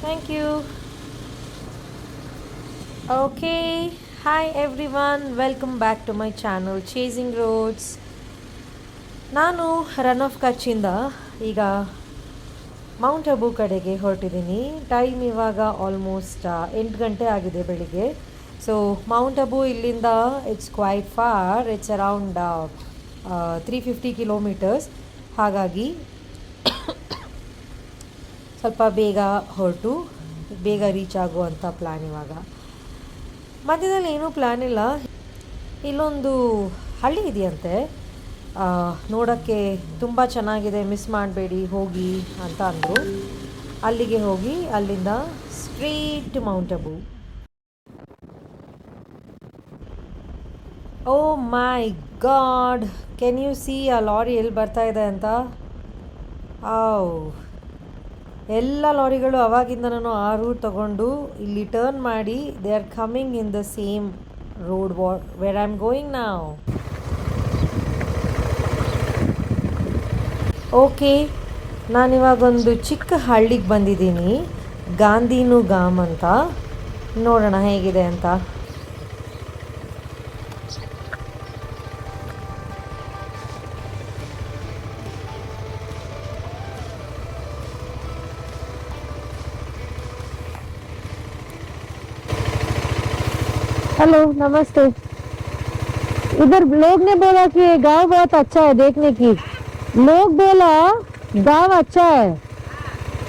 Thank you. Okay, hi everyone, welcome back to my channel Chasing Roads. ನಾನು run of ಕಚ್ಚಿಂದ ಈಗ Mount Abu ಕಡೆಗೆ ಹೊರಟಿದ್ದೀನಿ. Time ಇವಾಗ almost 8 ಗಂಟೆ ಆಗಿದೆ ಬೆಳಿಗ್ಗೆ. ಸೊ ಮೌಂಟ್ ಅಬು ಇಲ್ಲಿಂದ it's quite far, it's around 350 kilometres. ಹಾಗಾಗಿ ಸ್ವಲ್ಪ ಬೇಗ ಹೊರಟು ಬೇಗ ರೀಚ್ ಆಗುವಂಥ ಪ್ಲ್ಯಾನ್ ಇವಾಗ. ಮಧ್ಯದಲ್ಲಿ ಏನೂ ಪ್ಲ್ಯಾನ್ ಇಲ್ಲ. ಇಲ್ಲೊಂದು ಹಳ್ಳಿ ಇದೆಯಂತೆ, ನೋಡೋಕ್ಕೆ ತುಂಬ ಚೆನ್ನಾಗಿದೆ, ಮಿಸ್ ಮಾಡಬೇಡಿ ಹೋಗಿ ಅಂತ ಅಂದರು. ಅಲ್ಲಿಗೆ ಹೋಗಿ ಅಲ್ಲಿಂದ straight Mount Abu. Oh my god, can you see ಆ ಲಾರಿ ಎಲ್ಲಿ ಬರ್ತಾ ಇದೆ ಅಂತ? ಎಲ್ಲ ಲಾರಿಗಳು ಅವಾಗಿಂದನೂ ಆ ರೂಟ್ ತಗೊಂಡು ಇಲ್ಲಿ ಟರ್ನ್ ಮಾಡಿ they are coming in the same road where I am going ನಾವ್. ಓಕೆ, ನಾನಿವಾಗೊಂದು ಚಿಕ್ಕ ಹಳ್ಳಿಗೆ ಬಂದಿದ್ದೀನಿ, ಗಾಂಧಿನೂ ಗಾಮ್ ಅಂತ. ನೋಡೋಣ ಹೇಗಿದೆ ಅಂತ. हेलो नमस्ते। इधर लोग ने बोला कि गांव बहुत अच्छा है देखने की। लोग बोला गांव अच्छा है,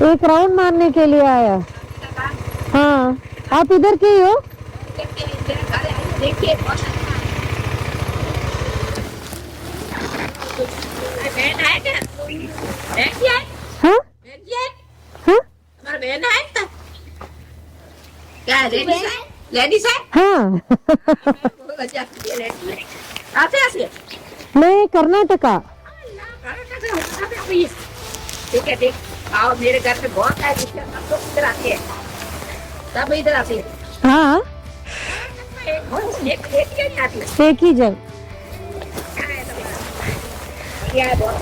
एक राउंड मारने के लिए आया। हाँ, आप इधर के ही हो? हाँ हाँ लेडीज है? हाँ मैं कर्नाटका। ठीक है, ठीक। आओ मेरे घर पे बहुत है, सब लोग इधर आते हैं, सब इधर आते हैं। हाँ, एक नहीं आती है। एक ही जगह। क्या है बहुत?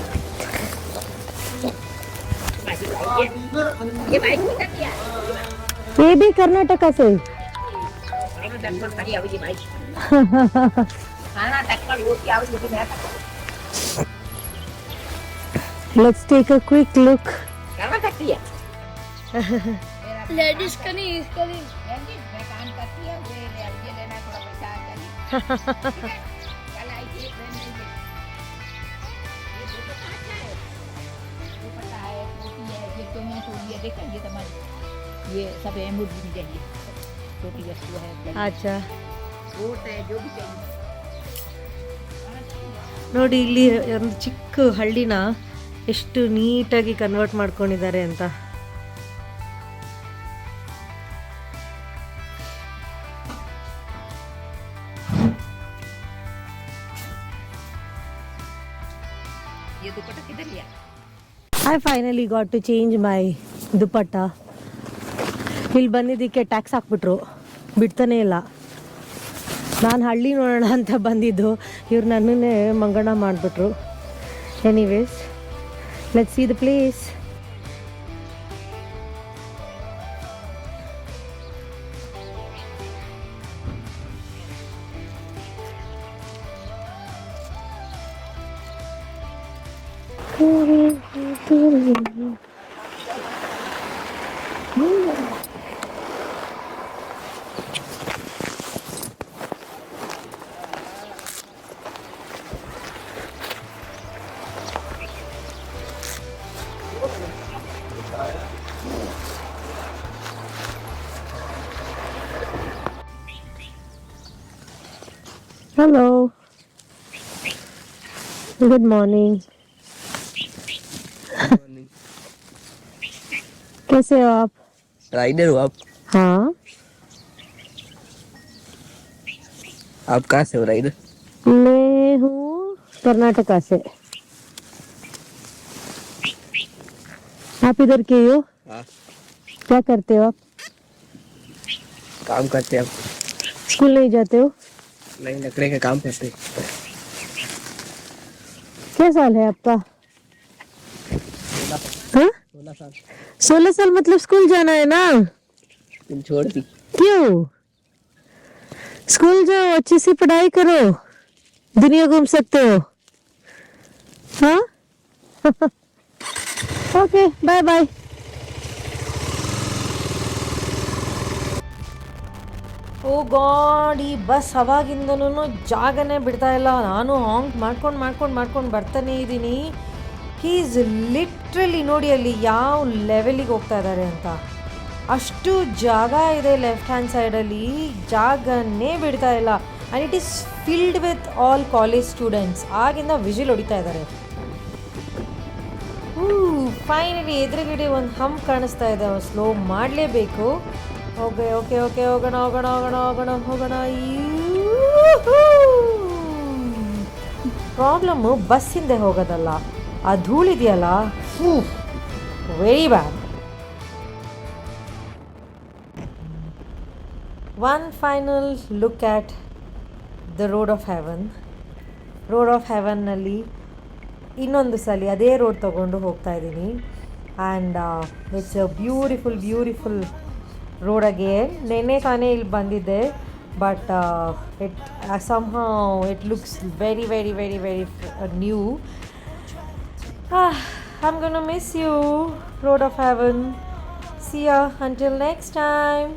ये बाइक में क्या किया? ये भी कर्नाटका से। Let's take a quick look. Ladies का नहीं, इसका नहीं। ये सब एमुड भी चाहिए, छोटी वस्तु है। अच्छा, रोट है, जो भी चाहिए। ನೋಡಿ ಇಲ್ಲಿ ಒಂದು ಚಿಕ್ಕ ಹಳ್ಳಿನ ಎಷ್ಟು ನೀಟಾಗಿ ಕನ್ವರ್ಟ್ ಮಾಡ್ಕೊಂಡಿದ್ದಾರೆ ಅಂತ. ये दुपट्टा किधर लिया? I finally got to change my dupatta. ಇಲ್ಲಿ ಬಂದಿದ್ದಕ್ಕೆ ಟ್ಯಾಕ್ಸ್ ಹಾಕ್ಬಿಟ್ರು, ಬಿಡ್ತಾನೆ ಇಲ್ಲ. ನಾನು ಹಳ್ಳಿ ನೋಡೋಣ ಅಂತ ಬಂದಿದ್ದು, ಇವ್ರು ನನ್ನನ್ನೇ ಮಂಗಣ ಮಾಡಿಬಿಟ್ರು. Anyways, let's see the place. Hello, good morning. कैसे हो आप? राइडर हो आप? हाँ, आप कहाँ से हो राइडर? मैं हूँ कर्नाटका से। आप इधर के ही हो? हाँ। क्या करते हो आप? काम करते हैं आप? स्कूल नहीं जाते हो? नहीं, लकड़े का काम करते हैं। क्या साल है आपका? हाँ, 16 साल। 16 साल मतलब स्कूल जाना है ना? तुम छोड़ दी। क्यों? स्कूल जाओ, अच्छी सी पढ़ाई करो, दुनिया घूम सकते हो। हाँ ಓಕೆ ಬಾಯ್ ಬಾಯ್. ಓ ಗಾಡ್, ಈ ಬಸ್ ಅವಾಗಿಂದನೂ ಜಾಗನೇ ಬಿಡ್ತಾ ಇಲ್ಲ. ನಾನು ಹಾಂಕ್ ಮಾಡ್ಕೊಂಡು ಬರ್ತಾನೇ ಇದ್ದೀನಿ. ಈಸ್ ಲಿಟ್ರಲಿ ನೋಡಿ ಅಲ್ಲಿ ಯಾವ ಲೆವೆಲಿಗೆ ಹೋಗ್ತಾ ಇದ್ದಾರೆ ಅಂತ. ಅಷ್ಟು ಜಾಗ ಇದೆ ಲೆಫ್ಟ್ ಹ್ಯಾಂಡ್ ಸೈಡಲ್ಲಿ, ಜಾಗನೇ ಬಿಡ್ತಾ ಇಲ್ಲ. And it is filled with all college students. ಆಗಿಂದ ವಿಜಿಲ್ ಹೊಡಿತಾ ಇದ್ದಾರೆ. ಫೈನಲಿ ಎದುರುಗಡೆ ಒಂದು ಹಂಪ್ ಕಾಣಿಸ್ತಾ ಇದೆ, ಸ್ಲೋ ಮಾಡಲೇಬೇಕು. ಓಕೆ ಓಕೆ ಓಕೆ ಹೋಗೋಣ. ಪ್ರಾಬ್ಲಮ್ಮು ಬಸ್ ಹಿಂದೆ ಹೋಗೋದಲ್ಲ, ಆ ಧೂಳಿದೆಯಲ್ಲ, very bad. One final look at the road of ಹೆವನ್ನಲ್ಲಿ ಇನ್ನೊಂದು ಸಲ ಅದೇ ರೋಡ್ ತೊಗೊಂಡು ಹೋಗ್ತಾ ಇದ್ದೀನಿ. And it's a beautiful road again. ನೆನ್ನೆ ತಾನೇ ಇಲ್ಲಿ ಬಂದಿದ್ದೆ, but it looks very new. I'm gonna miss you, Road of Heaven. See ya until next time.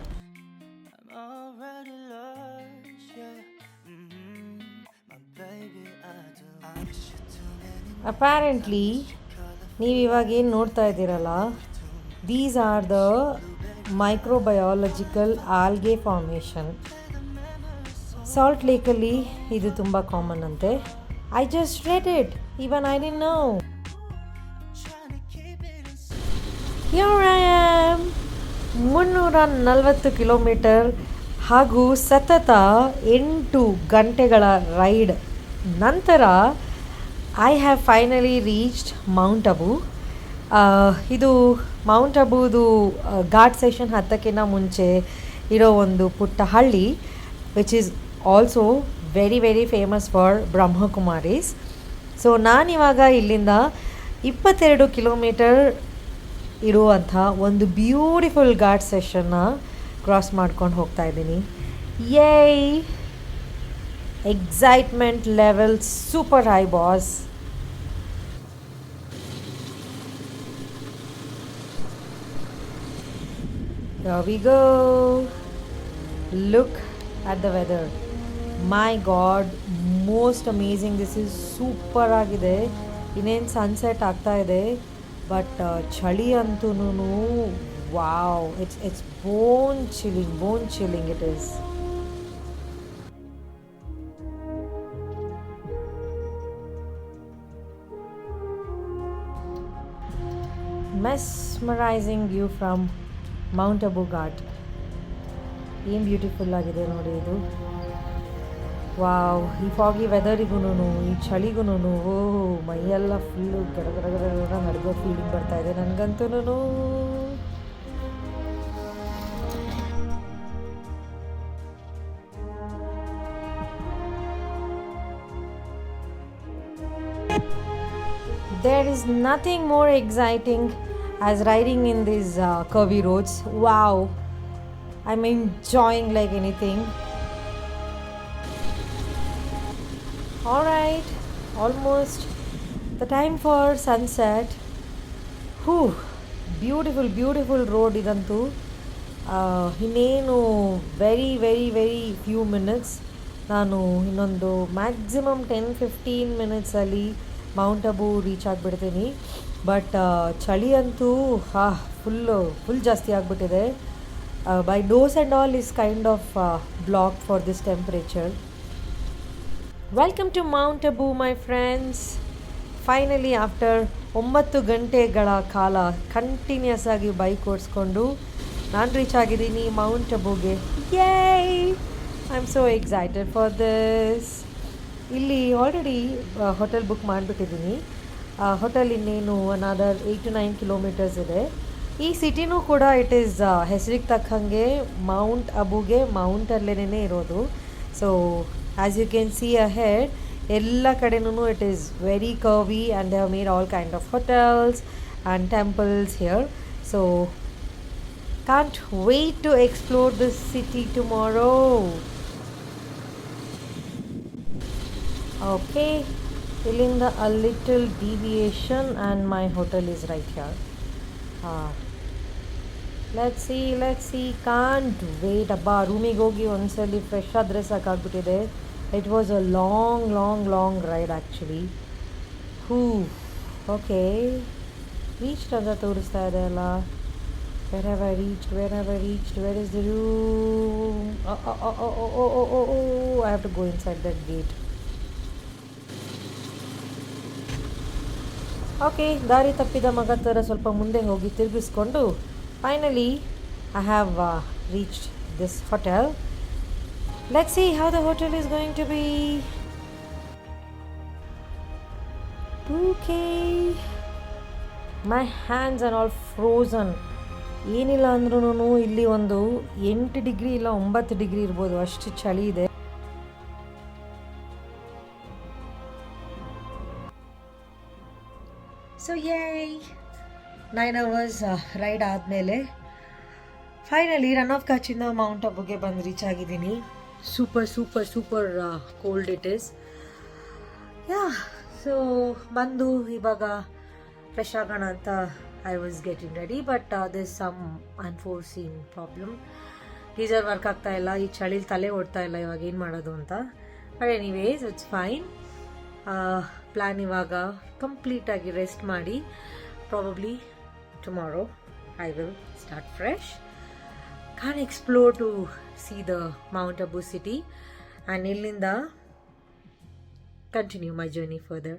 Apparently ನೀವು ಇವಾಗ ಏನು ನೋಡ್ತಾ ಇದ್ದೀರಲ್ಲ, these are the microbiological algae formation. Salt ಲೇಕಲ್ಲಿ ಇದು ತುಂಬ ಕಾಮನ್ ಅಂತೆ. I just read it, even I didn't no. Here I am. 340 kilometre ಹಾಗೂ ಸತತ 8 ಗಂಟೆಗಳ ರೈಡ್ ನಂತರ I have finally reached Mount Abu. ಇದು ಮೌಂಟ್ ಅಬುದು ಘಾಟ್ ಸೆಷನ್ ಹತ್ತಕ್ಕಿಂತ ಮುಂಚೆ ಇರೋ ಒಂದು ಪುಟ್ಟ ಹಳ್ಳಿ, which is also very famous for Brahma Kumaris. So ನಾನಿವಾಗ ಇಲ್ಲಿಂದ 22 ಕಿಲೋಮೀಟರ್ ಇರುವಂಥ ಒಂದು ಬ್ಯೂಟಿಫುಲ್ ಘಾಟ್ ಸೆಷನ್ನ ಕ್ರಾಸ್ ಮಾಡ್ಕೊಂಡು ಹೋಗ್ತಾ ಇದ್ದೀನಿ. Yay, excitement level super high boss. Here we go. Look at the weather. My God, most amazing. This is super ಆಗಿದೆ. ಇನ್ನೇನು ಸನ್ಸೆಟ್ ಆಗ್ತಾ ಇದೆ, ಬಟ್ ಚಳಿ ಅಂತೂ wow, it's bone chilling it is. Mesmerising view from Mount Abu ghat. ಏನು beautiful ಆಗಿದೆ ನೋಡಿ ಇದು. ವಾವ್, ಈ ಫಾಗಿ ವೆದರಿಗೂ ಈ ಚಳಿಗೂ ಮೈಯೆಲ್ಲ ಫುಲ್ಲು ಗಡಗಡ ನಡುಗೋ ಫೀಲಿಂಗ್ ಬರ್ತಾ ಇದೆ ನನಗಂತೂ. There is nothing more exciting as riding in these curvy roads. Wow, I'm enjoying like anything. Alright, almost the time for sunset. Beautiful road idantu. ಇನ್ನೇನು ವೆರಿ ಫ್ಯೂ ಮಿನಿಟ್ಸ್, ನಾನು ಇನ್ನೊಂದು maximum 10-15 ಮಿನಿಟ್ಸಲ್ಲಿ Mount Abu reach ಆಗಿಬಿಡ್ತೀನಿ. But ಚಳಿ ಅಂತೂ full ಜಾಸ್ತಿ ಆಗಿಬಿಟ್ಟಿದೆ. By those and all is kind of block for this temperature. Welcome to Mount Abu my friends. Finally after 9 ಗಂಟೆಗಳ ಕಾಲ ಕಂಟಿನ್ಯೂಸ್ ಆಗಿ ಬೈಕ್ ಓಡಿಸ್ಕೊಂಡು ನಾನು ರೀಚ್ ಆಗಿದ್ದೀನಿ ಮೌಂಟ್ ಅಬುಗೆ. ಯೇ, I am so excited for this. ಇಲ್ಲಿ ಆಲ್ರೆಡಿ ಹೋಟೆಲ್ ಬುಕ್ ಮಾಡಿಬಿಟ್ಟಿದ್ದೀನಿ. ಹೋಟೆಲ್ ಇನ್ನೇನು another 8-9 kilometres ಇದೆ. ಈ ಸಿಟಿನೂ ಕೂಡ ಇಟ್ ಈಸ್ ಹೆಸರಿಗೆ ತಕ್ಕಂಗೆ ಮೌಂಟ್ ಅಬುಗೆ ಮೌಂಟಲ್ಲೇ ಇರೋದು. So as you can see ahead, ಎಲ್ಲ ಕಡೆನೂ it is very curvy and they have made all kind of hotels and temples here. So can't wait to explore this city tomorrow. Okay, ಇಲ್ಲಿಂದ a little deviation and my hotel is right here. Let's see, can't wait. ಅಬ್ಬಾ ರೂಮಿಗೆ ಹೋಗಿ ಒಂದ್ಸಲಿ fresh ಆದರೆ ಸಾಕಾಗ್ಬಿಟ್ಟಿದೆ. It was a long ride actually. Okay, reached ಅಂತ ತೋರಿಸ್ತಾ ಇದೆ ಅಲ್ಲ. Where have I reached, where is the room? I have to go inside that gate. Okay, ದಾರಿ ತಪ್ಪಿದ ಮಗ ಥರ ಸ್ವಲ್ಪ ಮುಂದೆ ಹೋಗಿ ತಿರುಗಿಸ್ಕೊಂಡು finally I have reached this hotel. Let's see how the hotel is going to be. Okay, my hands are all frozen. ಏನಿಲ್ಲ ಅಂದ್ರೂ ಇಲ್ಲಿ ಒಂದು 8 ಡಿಗ್ರಿ ಇಲ್ಲ 9 ಡಿಗ್ರಿ ಇರ್ಬೋದು, ಅಷ್ಟು ಚಳಿ ಇದೆ. ಸೊ ಯೈ 9 hours ರೈಡ್ ಆದಮೇಲೆ ಫೈನಲಿ ರನ್ ಆಫ್ ಕಚ್ಚಿಂದ ಮೌಂಟ್ ಅಬುಗೆ ಬಂದು ರೀಚ್ ಆಗಿದ್ದೀನಿ. Super cold it is. Yeah, so ಬಂದು ಇವಾಗ ಫ್ರೆಶ್ ಆಗೋಣ ಅಂತ I was getting ready. But this some unforeseen problem. Geyser work ಆಗ್ತಾ ಇಲ್ಲ, ಈ ಚಳಿಲಿ ತಲೆ ಓಡ್ತಾ ಇಲ್ಲ, ಇವಾಗ ಏನು ಮಾಡೋದು ಅಂತ. But anyways it's fine. Plan ಇವಾಗ ಕಂಪ್ಲೀಟಾಗಿ ರೆಸ್ಟ್ ಮಾಡಿ probably tomorrow I will start fresh. Can explore to see the Mount Abu city and illinda continue my journey further.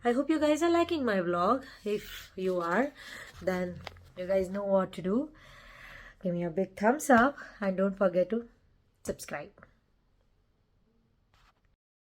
I hope you guys are liking my vlog. If you are, then you guys know what to do. Give me a big thumbs up and don't forget to subscribe.